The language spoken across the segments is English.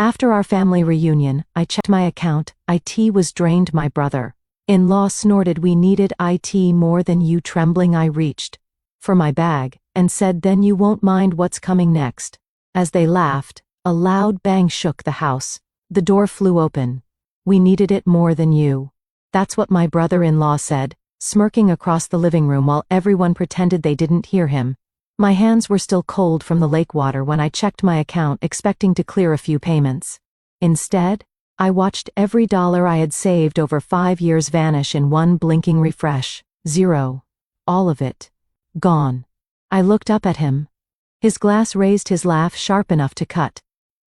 After our family reunion, I checked my account. IT was drained. My brother-in-law snorted, "We needed IT more than you." Trembling, I reached for my bag and said, "Then you won't mind what's coming next." As they laughed, a loud bang shook the house. The door flew open. "We needed it more than you." That's what my brother-in-law said, smirking across the living room while everyone pretended they didn't hear him. My hands were still cold from the lake water when I checked my account, expecting to clear a few payments. Instead, I watched every dollar I had saved over 5 years vanish in one blinking refresh. Zero. All of it. Gone. I looked up at him. His glass raised, his laugh sharp enough to cut.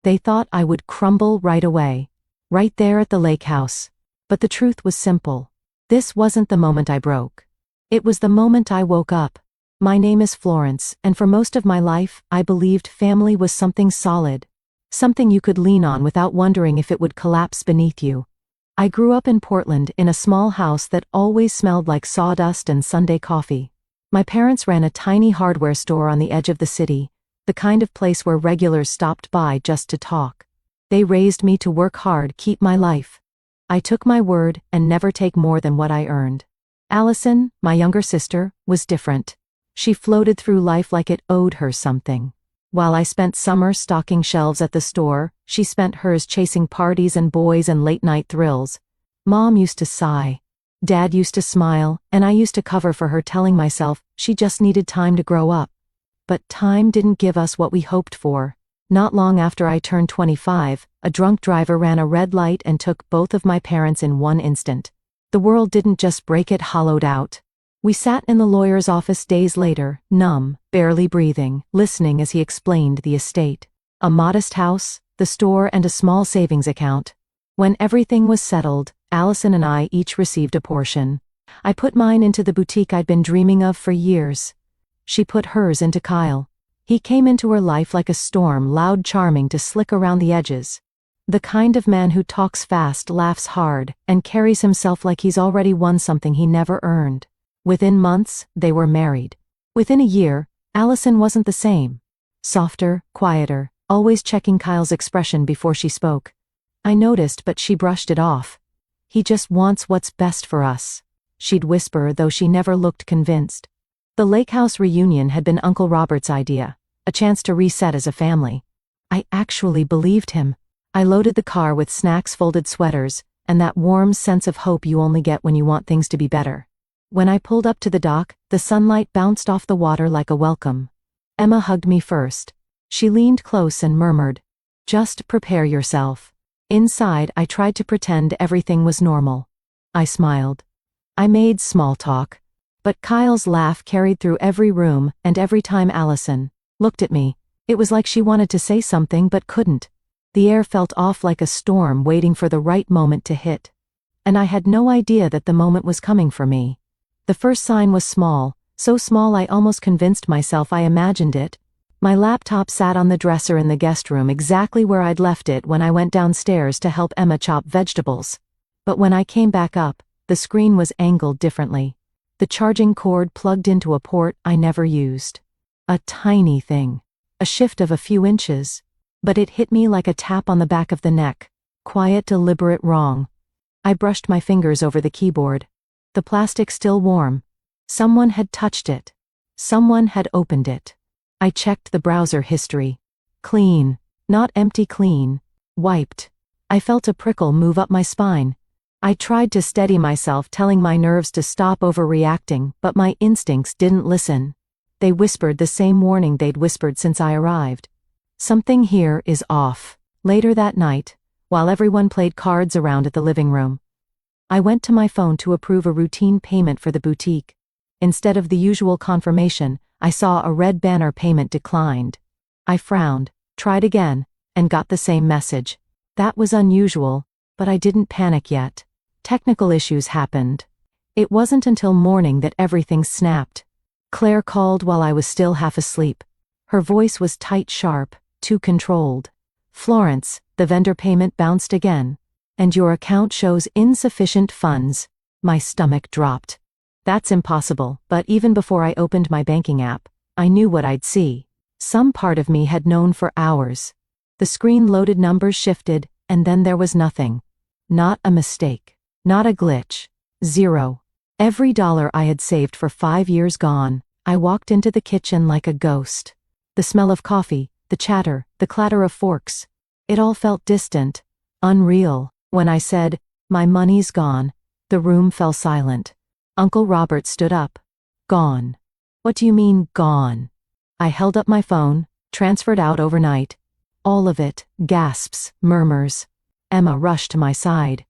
"They thought I would crumble right away. Right there at the lake house." But the truth was simple. This wasn't the moment I broke. It was the moment I woke up. My name is Florence, and for most of my life, I believed family was something solid. Something you could lean on without wondering if it would collapse beneath you. I grew up in Portland in a small house that always smelled like sawdust and Sunday coffee. My parents ran a tiny hardware store on the edge of the city, the kind of place where regulars stopped by just to talk. They raised me to work hard, keep my life. I took my word and never take more than what I earned. Allison, my younger sister, was different. She floated through life like it owed her something. While I spent summer stocking shelves at the store, she spent hers chasing parties and boys and late-night thrills. Mom used to sigh. Dad used to smile, and I used to cover for her, telling myself she just needed time to grow up. But time didn't give us what we hoped for. Not long after I turned 25, a drunk driver ran a red light and took both of my parents in one instant. The world didn't just break, it hollowed out. We sat in the lawyer's office days later, numb, barely breathing, listening as he explained the estate. A modest house, the store, and a small savings account. When everything was settled, Allison and I each received a portion. I put mine into the boutique I'd been dreaming of for years. She put hers into Kyle. He came into her life like a storm, loud, charming to slick around the edges. The kind of man who talks fast, laughs hard, and carries himself like he's already won something he never earned. Within months, they were married. Within a year, Allison wasn't the same. Softer, quieter, always checking Kyle's expression before she spoke. I noticed, but she brushed it off. "He just wants what's best for us," she'd whisper, though she never looked convinced. The lake house reunion had been Uncle Robert's idea, a chance to reset as a family. I actually believed him. I loaded the car with snacks, folded sweaters, and that warm sense of hope you only get when you want things to be better. When I pulled up to the dock, the sunlight bounced off the water like a welcome. Emma hugged me first. She leaned close and murmured, "Just prepare yourself." Inside, I tried to pretend everything was normal. I smiled. I made small talk. But Kyle's laugh carried through every room, and every time Allison looked at me, it was like she wanted to say something but couldn't. The air felt off, like a storm waiting for the right moment to hit. And I had no idea that the moment was coming for me. The first sign was small, so small I almost convinced myself I imagined it. My laptop sat on the dresser in the guest room, exactly where I'd left it when I went downstairs to help Emma chop vegetables. But when I came back up, the screen was angled differently. The charging cord plugged into a port I never used. A tiny thing. A shift of a few inches. But it hit me like a tap on the back of the neck. Quiet, deliberate wrong. I brushed my fingers over the keyboard. The plastic still warm. Someone had touched it. Someone had opened it. I checked the browser history. Clean. Not empty, clean. Wiped. I felt a prickle move up my spine. I tried to steady myself, telling my nerves to stop overreacting, but my instincts didn't listen. They whispered the same warning they'd whispered since I arrived. Something here is off. Later that night, while everyone played cards around at the living room, I went to my phone to approve a routine payment for the boutique. Instead of the usual confirmation, I saw a red banner: "Payment declined." I frowned, tried again, and got the same message. That was unusual, but I didn't panic yet. Technical issues happened. It wasn't until morning that everything snapped. Claire called while I was still half asleep. Her voice was tight, sharp, too controlled. "Florence, the vendor payment bounced again, and your account shows insufficient funds." My stomach dropped. That's impossible, but even before I opened my banking app, I knew what I'd see. Some part of me had known for hours. The screen loaded, numbers shifted, and then there was nothing. Not a mistake. Not a glitch. Zero. Every dollar I had saved for 5 years gone. I walked into the kitchen like a ghost. The smell of coffee, the chatter, the clatter of forks. It all felt distant, unreal. When I said, "My money's gone," the room fell silent. Uncle Robert stood up. Gone. What do you mean, gone? I held up my phone, transferred out overnight. All of it, gasps, murmurs. Emma rushed to my side.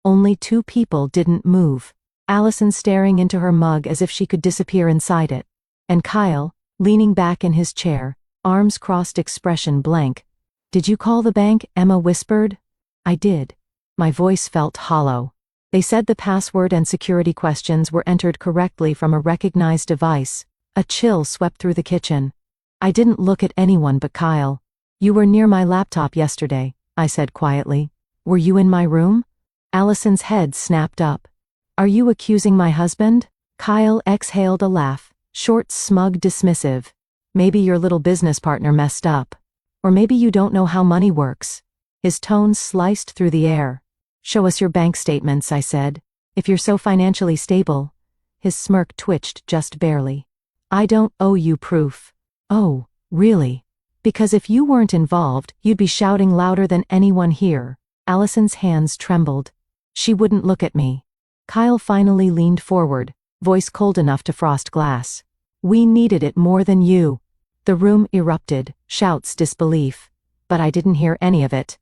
Only 2 people didn't move. Allison staring into her mug as if she could disappear inside it. And Kyle, leaning back in his chair, arms crossed, expression blank. "Did you call the bank?" Emma whispered. I did. My voice felt hollow. They said the password and security questions were entered correctly from a recognized device. A chill swept through the kitchen. I didn't look at anyone but Kyle. "You were near my laptop yesterday," I said quietly. "Were you in my room?" Allison's head snapped up. "Are you accusing my husband?" Kyle exhaled a laugh, short, smug, dismissive. "Maybe your little business partner messed up. Or maybe you don't know how money works." His tone sliced through the air. "Show us your bank statements," I said. "If you're so financially stable." His smirk twitched just barely. "I don't owe you proof." "Oh, really? Because if you weren't involved, you'd be shouting louder than anyone here." Allison's hands trembled. She wouldn't look at me. Kyle finally leaned forward, voice cold enough to frost glass. "We needed it more than you." The room erupted, shouts, disbelief. But I didn't hear any of it.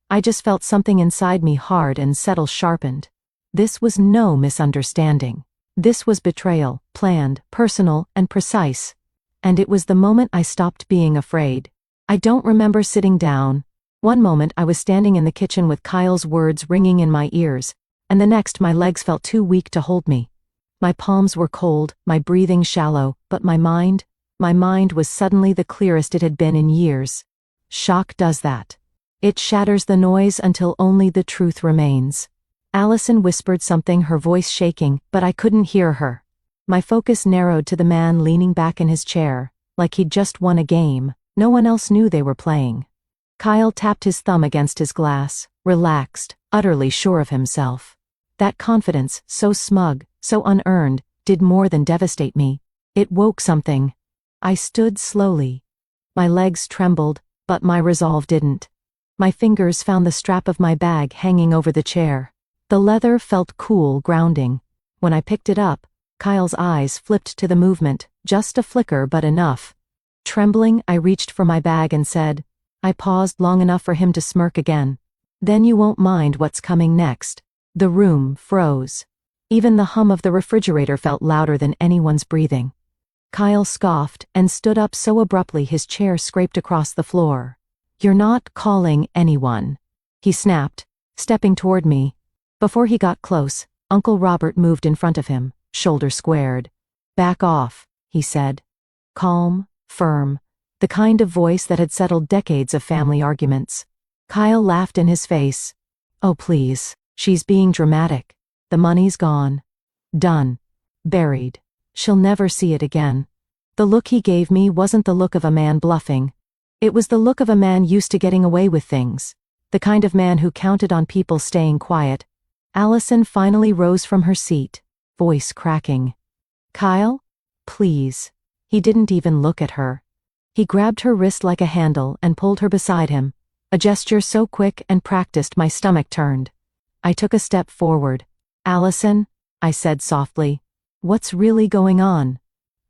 I just felt something inside me hard and settle sharpened. This was no misunderstanding. This was betrayal, planned, personal, and precise. And it was the moment I stopped being afraid. I don't remember sitting down. One moment I was standing in the kitchen with Kyle's words ringing in my ears, and the next my legs felt too weak to hold me. My palms were cold, my breathing shallow, but my mind was suddenly the clearest it had been in years. Shock does that. It shatters the noise until only the truth remains. Allison whispered something, her voice shaking, but I couldn't hear her. My focus narrowed to the man leaning back in his chair, like he'd just won a game. No one else knew they were playing. Kyle tapped his thumb against his glass, relaxed, utterly sure of himself. That confidence, so smug, so unearned, did more than devastate me. It woke something. I stood slowly. My legs trembled, but my resolve didn't. My fingers found the strap of my bag hanging over the chair. The leather felt cool, grounding. When I picked it up, Kyle's eyes flipped to the movement, just a flicker but enough. Trembling, I reached for my bag and said, I paused long enough for him to smirk again. "Then you won't mind what's coming next." The room froze. Even the hum of the refrigerator felt louder than anyone's breathing. Kyle scoffed and stood up so abruptly his chair scraped across the floor. "You're not calling anyone," he snapped, stepping toward me. Before he got close, Uncle Robert moved in front of him, shoulder squared. "Back off," he said. Calm, firm, the kind of voice that had settled decades of family arguments. Kyle laughed in his face. "Oh please, she's being dramatic. The money's gone. Done. Buried. She'll never see it again." The look he gave me wasn't the look of a man bluffing. It was the look of a man used to getting away with things. The kind of man who counted on people staying quiet. Allison finally rose from her seat, voice cracking. "Kyle? Please." He didn't even look at her. He grabbed her wrist like a handle and pulled her beside him, a gesture so quick and practiced my stomach turned. I took a step forward. "Allison," I said softly, "what's really going on?"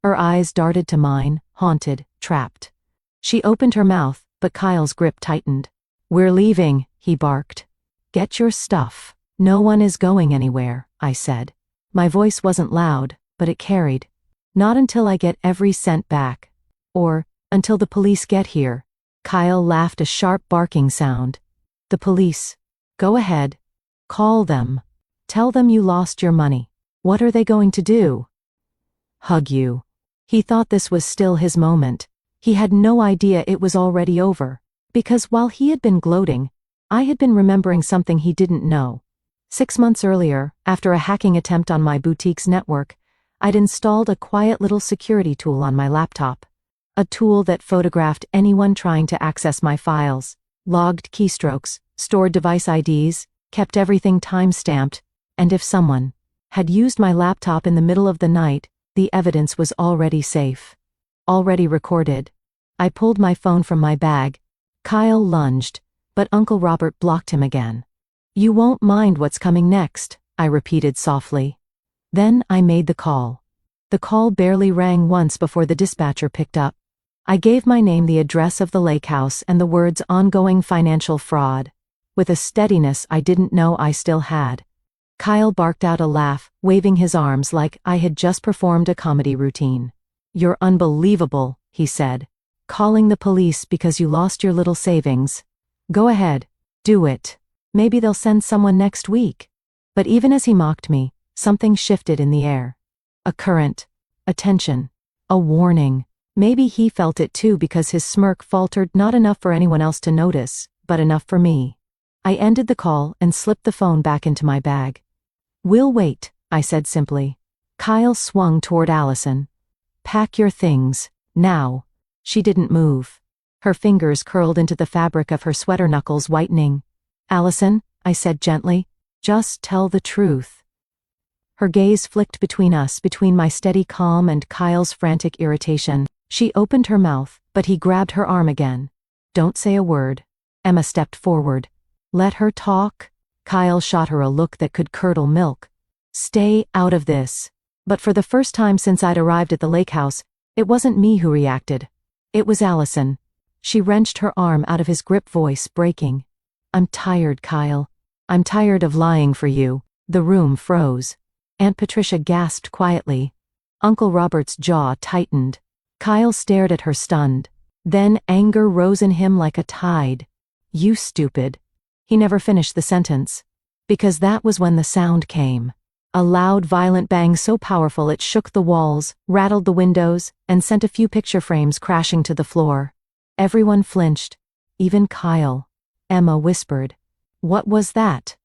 Her eyes darted to mine, haunted, trapped. She opened her mouth, but Kyle's grip tightened. "We're leaving," he barked. "Get your stuff." "No one is going anywhere," I said. My voice wasn't loud, but it carried. "Not until I get every cent back. Or, until the police get here." Kyle laughed, a sharp barking sound. "The police? Go ahead. Call them. Tell them you lost your money. What are they going to do?" "Hug you." He thought this was still his moment. He had no idea it was already over. Because while he had been gloating, I had been remembering something he didn't know. 6 months earlier, after a hacking attempt on my boutique's network, I'd installed a quiet little security tool on my laptop. A tool that photographed anyone trying to access my files. logged keystrokes, stored device IDs, kept everything time-stamped, and if someone had used my laptop in the middle of the night, the evidence was already safe. Already recorded. I pulled my phone from my bag. Kyle lunged, but Uncle Robert blocked him again. "You won't mind what's coming next," I repeated softly. Then I made the call. The call barely rang once before the dispatcher picked up. I gave my name, the address of the lake house, and the words "ongoing financial fraud," with a steadiness I didn't know I still had. Kyle barked out a laugh, waving his arms like I had just performed a comedy routine. "You're unbelievable," he said. "Calling the police because you lost your little savings. Go ahead. Do it. Maybe they'll send someone next week." But even as he mocked me, something shifted in the air. A current. A tension. A warning. Maybe he felt it too, because his smirk faltered, not enough for anyone else to notice, but enough for me. I ended the call and slipped the phone back into my bag. "We'll wait," I said simply. Kyle swung toward Allison. "Pack your things. Now." She didn't move. Her fingers curled into the fabric of her sweater, knuckles whitening. "Allison," I said gently, "just tell the truth." Her gaze flicked between us, between my steady calm and Kyle's frantic irritation. She opened her mouth, but he grabbed her arm again. "Don't say a word." Emma stepped forward. "Let her talk." Kyle shot her a look that could curdle milk. "Stay out of this." But for the first time since I'd arrived at the lake house, it wasn't me who reacted. It was Allison. She wrenched her arm out of his grip, voice breaking. "I'm tired, Kyle. I'm tired of lying for you." The room froze. Aunt Patricia gasped quietly. Uncle Robert's jaw tightened. Kyle stared at her stunned. Then anger rose in him like a tide. "You stupid." He never finished the sentence. Because that was when the sound came. A loud, violent bang so powerful it shook the walls, rattled the windows, and sent a few picture frames crashing to the floor. Everyone flinched. Even Kyle. Emma whispered, "What was that?"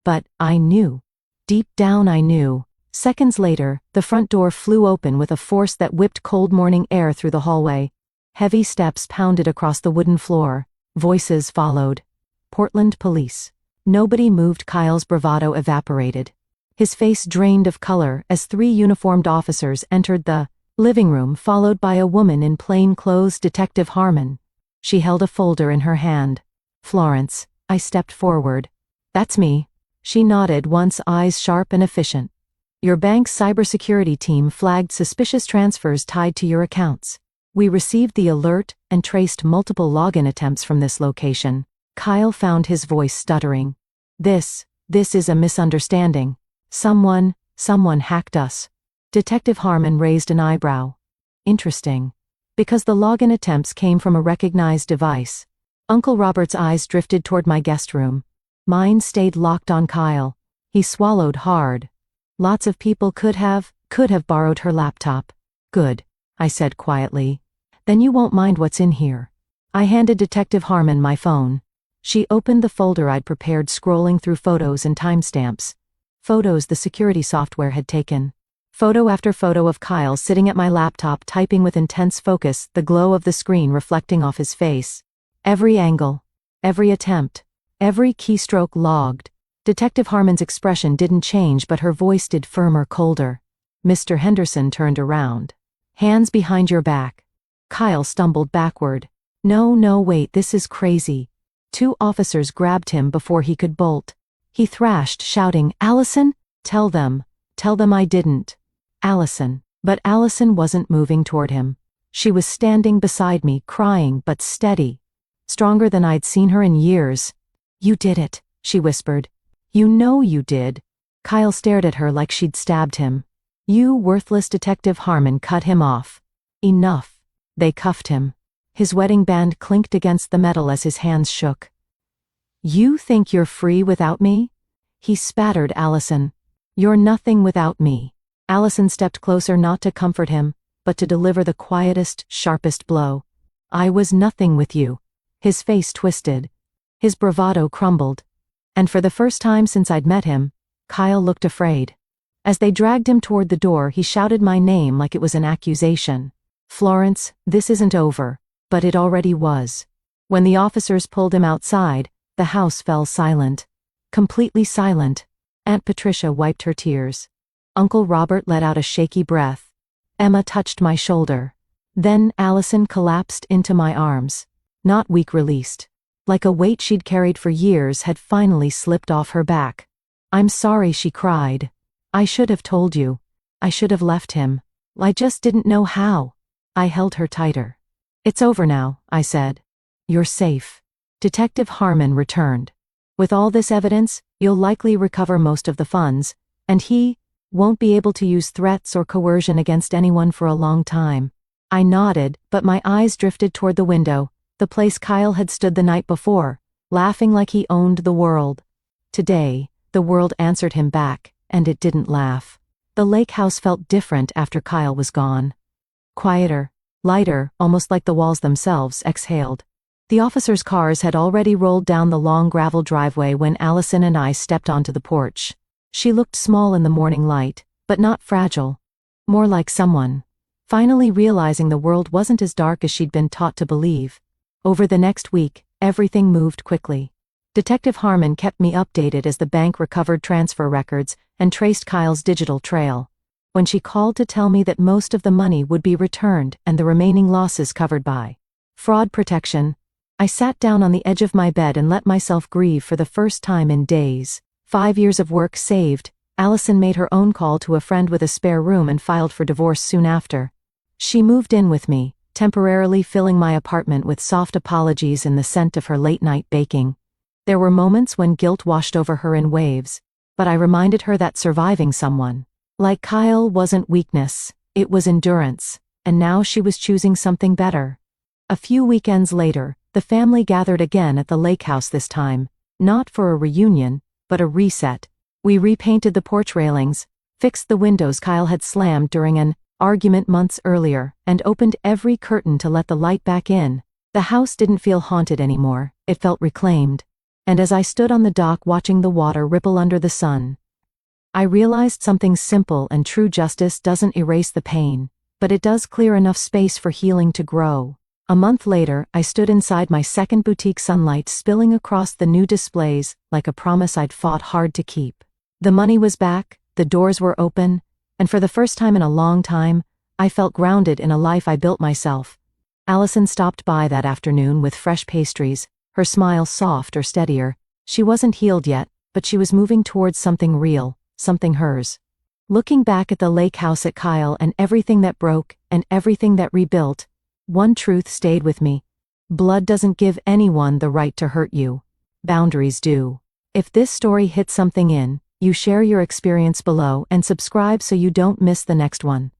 But I knew. Deep down I knew. Seconds later, the front door flew open with a force that whipped cold morning air through the hallway. Heavy steps pounded across the wooden floor. Voices followed. Portland police. Nobody moved. Kyle's bravado evaporated. His face drained of color as 3 uniformed officers entered the living room, followed by a woman in plain clothes, Detective Harmon. She held a folder in her hand. "Florence." I stepped forward. "That's me." She nodded once, eyes sharp and efficient. "Your bank's cybersecurity team flagged suspicious transfers tied to your accounts. We received the alert and traced multiple login attempts from this location." Kyle found his voice stuttering. This is a misunderstanding. Someone hacked us." Detective Harmon raised an eyebrow. "Interesting. Because the login attempts came from a recognized device." Uncle Robert's eyes drifted toward my guest room. Mine stayed locked on Kyle. He swallowed hard. "Lots of people could have borrowed her laptop." "Good," I said quietly. "Then you won't mind what's in here." I handed Detective Harmon my phone. She opened the folder I'd prepared, scrolling through photos and timestamps. Photos the security software had taken. Photo after photo of Kyle sitting at my laptop typing with intense focus, the glow of the screen reflecting off his face. Every angle. Every attempt. Every keystroke logged. Detective Harmon's expression didn't change, but her voice did, firmer, colder. Mr. Henderson turned around. "Hands behind your back." Kyle stumbled backward. No, wait, this is crazy." 2 officers grabbed him before he could bolt. He thrashed, shouting, "Allison, tell them I didn't." Allison. But Allison wasn't moving toward him. She was standing beside me, crying but steady. Stronger than I'd seen her in years. "You did it," she whispered. "You know you did." Kyle stared at her like she'd stabbed him. "You worthless." Detective Harmon cut him off. "Enough." They cuffed him. His wedding band clinked against the metal as his hands shook. "You think you're free without me?" He spattered Allison. "You're nothing without me." Allison stepped closer, not to comfort him, but to deliver the quietest, sharpest blow. "I was nothing with you." His face twisted. His bravado crumbled. And for the first time since I'd met him, Kyle looked afraid. As they dragged him toward the door, he shouted my name like it was an accusation. "Florence, this isn't over." But it already was. When the officers pulled him outside, the house fell silent. Completely silent. Aunt Patricia wiped her tears. Uncle Robert let out a shaky breath. Emma touched my shoulder. Then Allison collapsed into my arms. Not weak released. Like a weight she'd carried for years had finally slipped off her back. "I'm sorry," she cried. "I should have told you. I should have left him. I just didn't know how." I held her tighter. "It's over now," I said. "You're safe." Detective Harmon returned. "With all this evidence, you'll likely recover most of the funds, and he won't be able to use threats or coercion against anyone for a long time." I nodded, but my eyes drifted toward the window, the place Kyle had stood the night before, laughing like he owned the world. Today, the world answered him back, and it didn't laugh. The lake house felt different after Kyle was gone. Quieter, lighter, almost like the walls themselves exhaled. The officers' cars had already rolled down the long gravel driveway when Allison and I stepped onto the porch. She looked small in the morning light, but not fragile. More like someone finally realizing the world wasn't as dark as she'd been taught to believe. Over the next week, everything moved quickly. Detective Harmon kept me updated as the bank recovered transfer records and traced Kyle's digital trail. When she called to tell me that most of the money would be returned and the remaining losses covered by fraud protection, I sat down on the edge of my bed and let myself grieve for the first time in days. 5 years of work saved. Allison made her own call to a friend with a spare room and filed for divorce soon after. She moved in with me, temporarily filling my apartment with soft apologies and the scent of her late-night baking. There were moments when guilt washed over her in waves, but I reminded her that surviving someone like Kyle wasn't weakness, it was endurance, and now she was choosing something better. A few weekends later, the family gathered again at the lake house this time, not for a reunion, but a reset. We repainted the porch railings, fixed the windows Kyle had slammed during an argument months earlier, and opened every curtain to let the light back in. The house didn't feel haunted anymore, it felt reclaimed. And as I stood on the dock watching the water ripple under the sun, I realized something simple and true: justice doesn't erase the pain, but it does clear enough space for healing to grow. A month later, I stood inside my second boutique, sunlight spilling across the new displays, like a promise I'd fought hard to keep. The money was back, the doors were open, and for the first time in a long time, I felt grounded in a life I built myself. Allison stopped by that afternoon with fresh pastries, her smile soft or steadier. She wasn't healed yet, but she was moving towards something real, something hers. Looking back at the lake house, at Kyle, and everything that broke, and everything that rebuilt, one truth stayed with me. Blood doesn't give anyone the right to hurt you. Boundaries do. If this story hit something in you, share your experience below and subscribe so you don't miss the next one.